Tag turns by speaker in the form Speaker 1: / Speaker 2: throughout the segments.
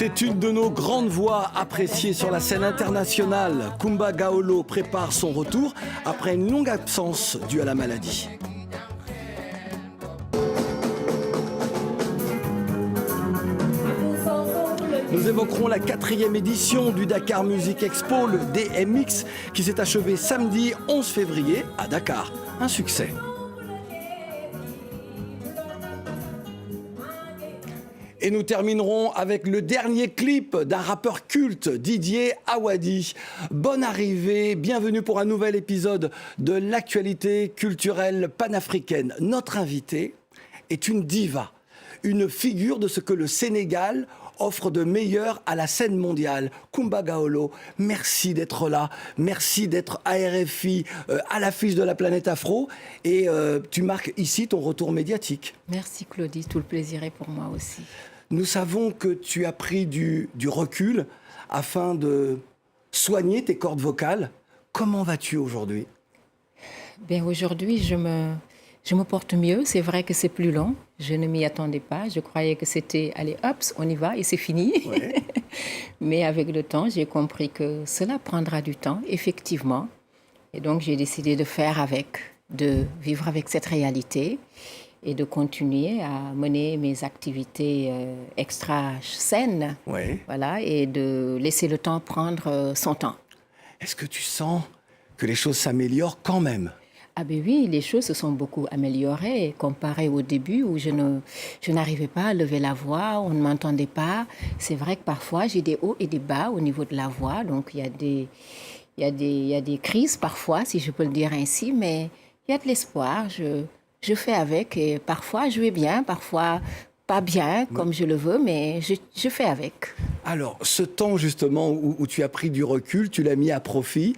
Speaker 1: C'est une de nos grandes voix appréciées sur la scène internationale. Kumba Gawolo prépare son retour après une longue absence due à la maladie. Nous évoquerons la 4e édition du Dakar Music Expo, le DMX, qui s'est achevé samedi 11 février à Dakar. Un succès. Et nous terminerons avec le dernier clip d'un rappeur culte, Didier Awadi. Bonne arrivée, bienvenue pour un nouvel épisode de l'actualité culturelle panafricaine. Notre invité est une diva, une figure de ce que le Sénégal offre de meilleur à la scène mondiale. Kumba Gawolo, merci d'être là, merci d'être à RFI, à l'affiche de la planète Afro, et tu marques ici ton retour médiatique.
Speaker 2: Merci Claudie, tout le plaisir est pour moi aussi.
Speaker 1: Nous savons que tu as pris du recul afin de soigner tes cordes vocales. Comment vas-tu aujourd'hui ?
Speaker 2: Bien, aujourd'hui, je me porte mieux. C'est vrai que c'est plus long. Je ne m'y attendais pas. Je croyais que c'était, allez, hop, on y va et c'est fini. Ouais. Mais avec le temps, j'ai compris que cela prendra du temps, effectivement. Et donc, j'ai décidé de faire avec, de vivre avec cette réalité et de continuer à mener mes activités extra-saines. Ouais. Voilà, et de laisser le temps prendre son temps.
Speaker 1: Est-ce que tu sens que les choses s'améliorent quand même ?
Speaker 2: Ah ben oui, les choses se sont beaucoup améliorées comparé au début où je n'arrivais pas à lever la voix, on ne m'entendait pas. C'est vrai que parfois j'ai des hauts et des bas au niveau de la voix, donc il y a des crises parfois, si je peux le dire ainsi, mais il y a de l'espoir. Je fais avec et parfois je vais bien, parfois pas bien comme je le veux, mais je fais avec.
Speaker 1: Alors, ce temps justement où tu as pris du recul, tu l'as mis à profit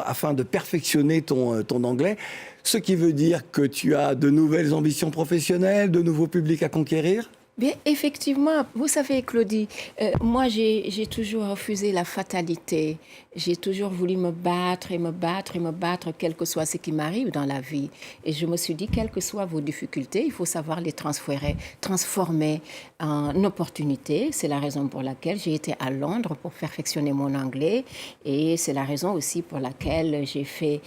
Speaker 1: afin de perfectionner ton anglais, ce qui veut dire que tu as de nouvelles ambitions professionnelles, de nouveaux publics à conquérir ?
Speaker 2: Bien, effectivement, vous savez, Claudie, moi, j'ai toujours refusé la fatalité. J'ai toujours voulu me battre, quel que soit ce qui m'arrive dans la vie. Et je me suis dit, quelles que soient vos difficultés, il faut savoir les transformer en opportunités. C'est la raison pour laquelle j'ai été à Londres pour perfectionner mon anglais. Et c'est la raison aussi pour laquelle j'ai fait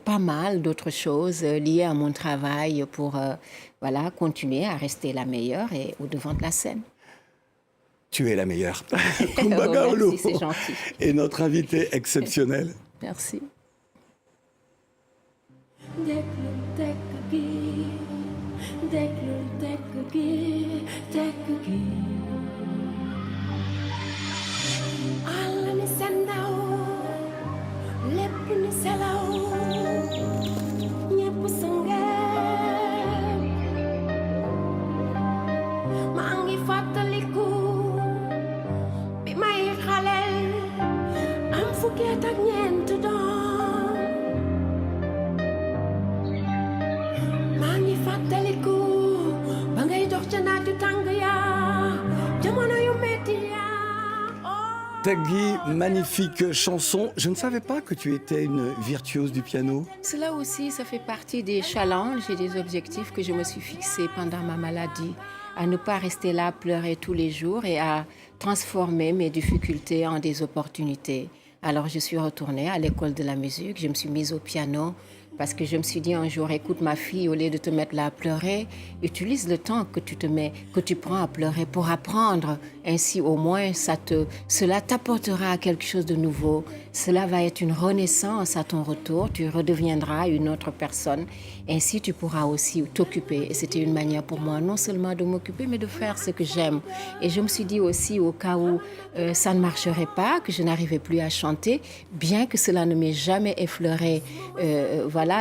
Speaker 2: pas mal d'autres choses liées à mon travail pour continuer à rester la meilleure et au devant de la scène.
Speaker 1: Tu es la meilleure. Kumba Gawolo.
Speaker 2: Merci, c'est gentil.
Speaker 1: Et notre invité exceptionnel.
Speaker 2: Merci.
Speaker 1: Tegui, magnifique chanson. Je ne savais pas que tu étais une virtuose du piano.
Speaker 2: Cela aussi, ça fait partie des challenges et des objectifs que je me suis fixés pendant ma maladie. À ne pas rester là à pleurer tous les jours et à transformer mes difficultés en des opportunités. Alors, je suis retournée à l'école de la musique, je me suis mise au piano parce que je me suis dit un jour, écoute ma fille, au lieu de te mettre là à pleurer, utilise le temps que tu prends à pleurer pour apprendre. Ainsi, au moins, cela t'apportera quelque chose de nouveau. Cela va être une renaissance à ton retour. Tu redeviendras une autre personne. Ainsi, tu pourras aussi t'occuper. Et c'était une manière pour moi, non seulement de m'occuper, mais de faire ce que j'aime. Et je me suis dit aussi, au cas où ça ne marcherait pas, que je n'arrivais plus à chanter, bien que cela ne m'ait jamais effleuré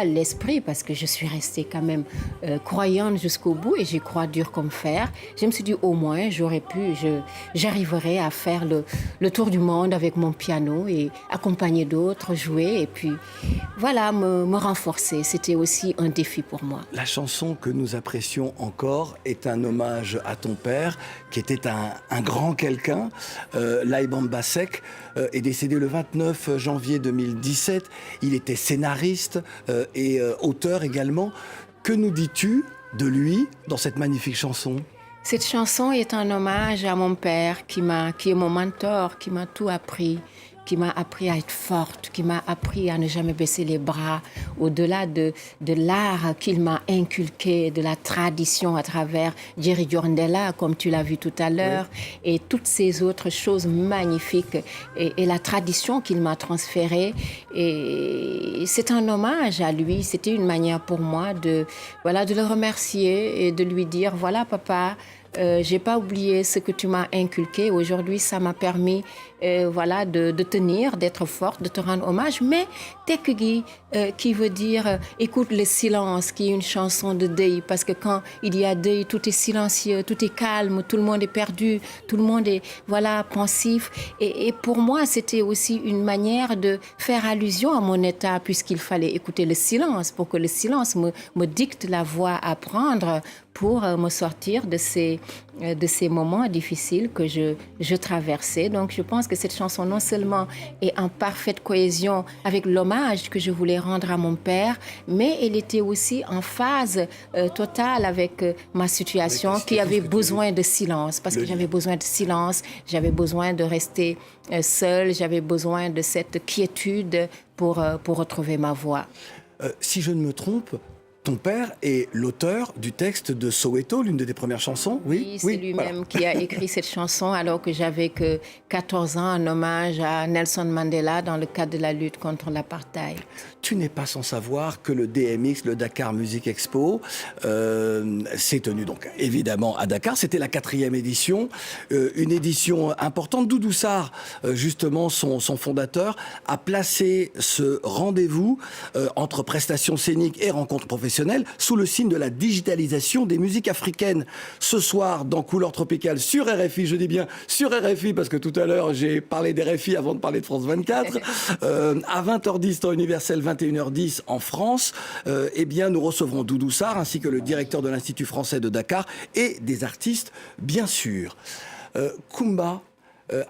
Speaker 2: l'esprit, parce que je suis restée quand même croyante jusqu'au bout et j'y crois dur comme fer. Je me suis dit, au moins, j'arriverai à faire le tour du monde avec mon piano et accompagner d'autres, jouer et puis voilà, me renforcer. C'était aussi un défi pour moi.
Speaker 1: La chanson que nous apprécions encore est un hommage à ton père, qui était un grand quelqu'un. Laye Bamba Seck est décédé le 29 janvier 2017. Il était scénariste et auteur également. Que nous dis-tu de lui dans cette magnifique chanson ?
Speaker 2: Cette chanson est un hommage à mon père qui est mon mentor, qui m'a tout appris, qui m'a appris à être forte, qui m'a appris à ne jamais baisser les bras, au-delà de l'art qu'il m'a inculqué, de la tradition à travers Jerry Diorndella, comme tu l'as vu tout à l'heure, oui. Et toutes ces autres choses magnifiques, et la tradition qu'il m'a transférée. Et c'est un hommage à lui, c'était une manière pour moi de le remercier et de lui dire, voilà papa, j'ai pas oublié ce que tu m'as inculqué. Aujourd'hui, ça m'a permis de tenir, d'être forte, de te rendre hommage. Mais Tekgi, qui veut dire écoute le silence, qui est une chanson de deuil. Parce que quand il y a deuil, tout est silencieux, tout est calme, tout le monde est perdu, tout le monde est pensif. Et pour moi, c'était aussi une manière de faire allusion à mon état, puisqu'il fallait écouter le silence, pour que le silence me dicte la voie à prendre pour me sortir de ces moments difficiles que je traversais. Donc je pense que cette chanson non seulement est en parfaite cohésion avec l'hommage que je voulais rendre à mon père, mais elle était aussi en phase totale avec ma situation qui avait besoin de silence, parce que j'avais besoin de silence, j'avais besoin de rester seule, j'avais besoin de cette quiétude pour retrouver ma voix.
Speaker 1: Si je ne me trompe, ton père est l'auteur du texte de Soweto, l'une de tes premières chansons.
Speaker 2: Oui, c'est lui-même qui a écrit cette chanson alors que j'avais que 14 ans, en hommage à Nelson Mandela dans le cadre de la lutte contre l'apartheid.
Speaker 1: Tu n'es pas sans savoir que le DMX, le Dakar Music Expo, s'est tenu donc évidemment à Dakar. C'était la 4e édition, une édition importante. Doudou Sarr, justement son fondateur, a placé ce rendez-vous entre prestations scéniques et rencontres professionnelles sous le signe de la digitalisation des musiques africaines. Ce soir, dans Couleur Tropicale sur RFI, je dis bien sur RFI parce que tout à l'heure j'ai parlé d'RFI avant de parler de France 24, à 20h10 temps universel, 21h10 en France, eh bien nous recevrons Doudou Sarr ainsi que le directeur de l'Institut français de Dakar et des artistes bien sûr. Kumba,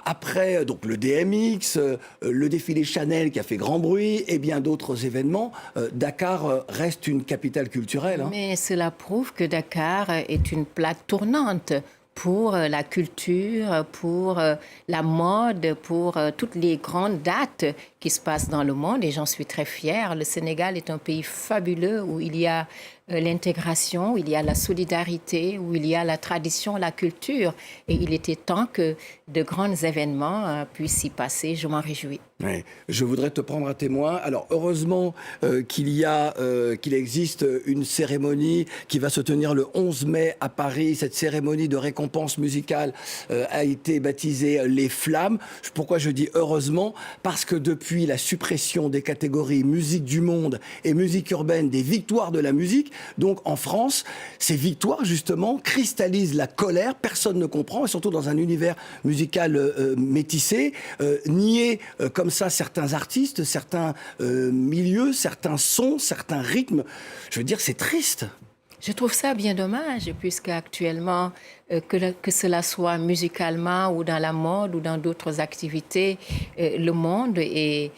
Speaker 1: après donc le DMX, le défilé Chanel qui a fait grand bruit et bien d'autres événements, Dakar reste une capitale culturelle. Hein.
Speaker 2: Mais cela prouve que Dakar est une plaque tournante pour la culture, pour la mode, pour toutes les grandes dates qui se passent dans le monde. Et j'en suis très fière. Le Sénégal est un pays fabuleux où il y a l'intégration, où il y a la solidarité, où il y a la tradition, la culture. Et il était temps que de grands événements puissent s'y passer. Je m'en réjouis.
Speaker 1: Ouais, je voudrais te prendre à témoin. Alors heureusement qu'il existe une cérémonie qui va se tenir le 11 mai à Paris. Cette cérémonie de récompense musicale a été baptisée Les Flammes. Pourquoi je dis heureusement? Parce que depuis la suppression des catégories musique du monde et musique urbaine des victoires de la musique, donc en France, ces victoires justement cristallisent la colère. Personne ne comprend, et surtout dans un univers musical métissé, nier comme ça certains artistes, certains milieux, certains sons, certains rythmes. Je veux dire, c'est triste.
Speaker 2: Je trouve ça bien dommage, puisque actuellement, que cela soit musicalement ou dans la mode ou dans d'autres activités, le monde est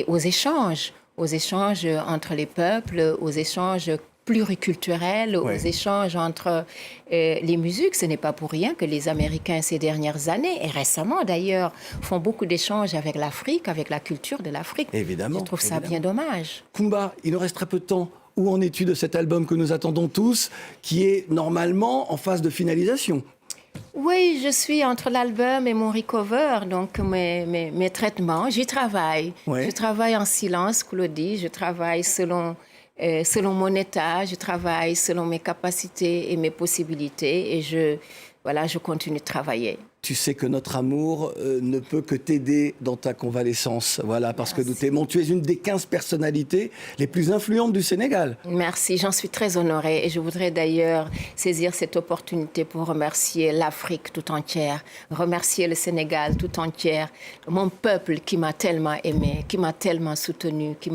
Speaker 2: aux échanges entre les peuples, aux échanges pluriculturels, aux échanges entre les musiques. Ce n'est pas pour rien que les Américains, ces dernières années, et récemment d'ailleurs, font beaucoup d'échanges avec l'Afrique, avec la culture de l'Afrique.
Speaker 1: Évidemment.
Speaker 2: Je trouve ça bien dommage.
Speaker 1: Kumba, il nous reste très peu de temps. Où en es-tu de cet album que nous attendons tous, qui est normalement en phase de finalisation?
Speaker 2: Oui, je suis entre l'album et mon recover, donc mes traitements. J'y travaille. Ouais. Je travaille en silence, Claudie. Je travaille selon mon état. Je travaille selon mes capacités et mes possibilités. Et je continue de travailler.
Speaker 1: Tu sais que notre amour ne peut que t'aider dans ta convalescence. Voilà, parce Merci. Que nous t'aimons. Tu es une des 15 personnalités les plus influentes du Sénégal.
Speaker 2: Merci, j'en suis très honorée. Et je voudrais d'ailleurs saisir cette opportunité pour remercier l'Afrique tout entière, remercier le Sénégal tout entière, mon peuple qui m'a tellement aimé, qui m'a tellement soutenu, qui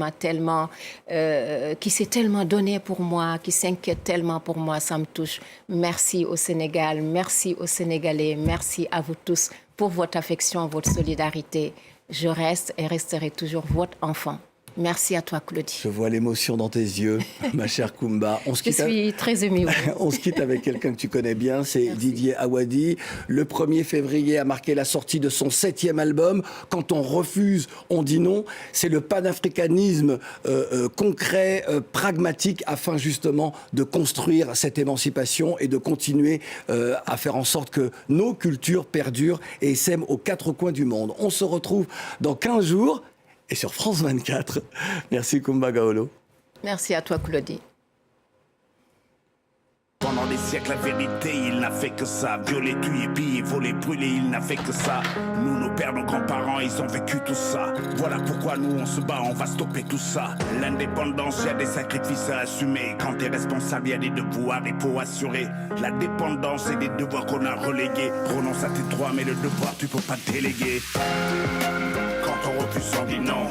Speaker 2: s'est tellement donné pour moi, qui s'inquiète tellement pour moi. Ça me touche. Merci au Sénégal, merci aux Sénégalais, merci à vous tous pour votre affection, votre solidarité. Je reste et resterai toujours votre enfant. Merci à toi, Claudie.
Speaker 1: Je vois l'émotion dans tes yeux, ma chère Koumba.
Speaker 2: Je suis très émue.
Speaker 1: On se quitte avec quelqu'un que tu connais bien, c'est
Speaker 2: Merci.
Speaker 1: Didier Awadi. Le 1er février a marqué la sortie de son 7e album. Quand on refuse, on dit non. C'est le panafricanisme concret, pragmatique, afin justement de construire cette émancipation et de continuer à faire en sorte que nos cultures perdurent et s'aiment aux 4 coins du monde. On se retrouve dans 15 jours et sur France 24. Merci Koumba Gawolo.
Speaker 2: Merci à toi, Claudie.
Speaker 3: Pendant des siècles, la vérité, il n'a fait que ça. Violer, tuer, piller, voler, brûler, il n'a fait que ça. Nous, nos pères, nos grands-parents, ils ont vécu tout ça. Voilà pourquoi nous, on se bat, on va stopper tout ça. L'indépendance, il y a des sacrifices à assumer. Quand t'es responsable, il y a des devoirs, il faut assurer. La dépendance et des devoirs qu'on a relégués. Prononce à tes droits, mais le devoir, tu peux pas déléguer. Quand on refuse, on dit non.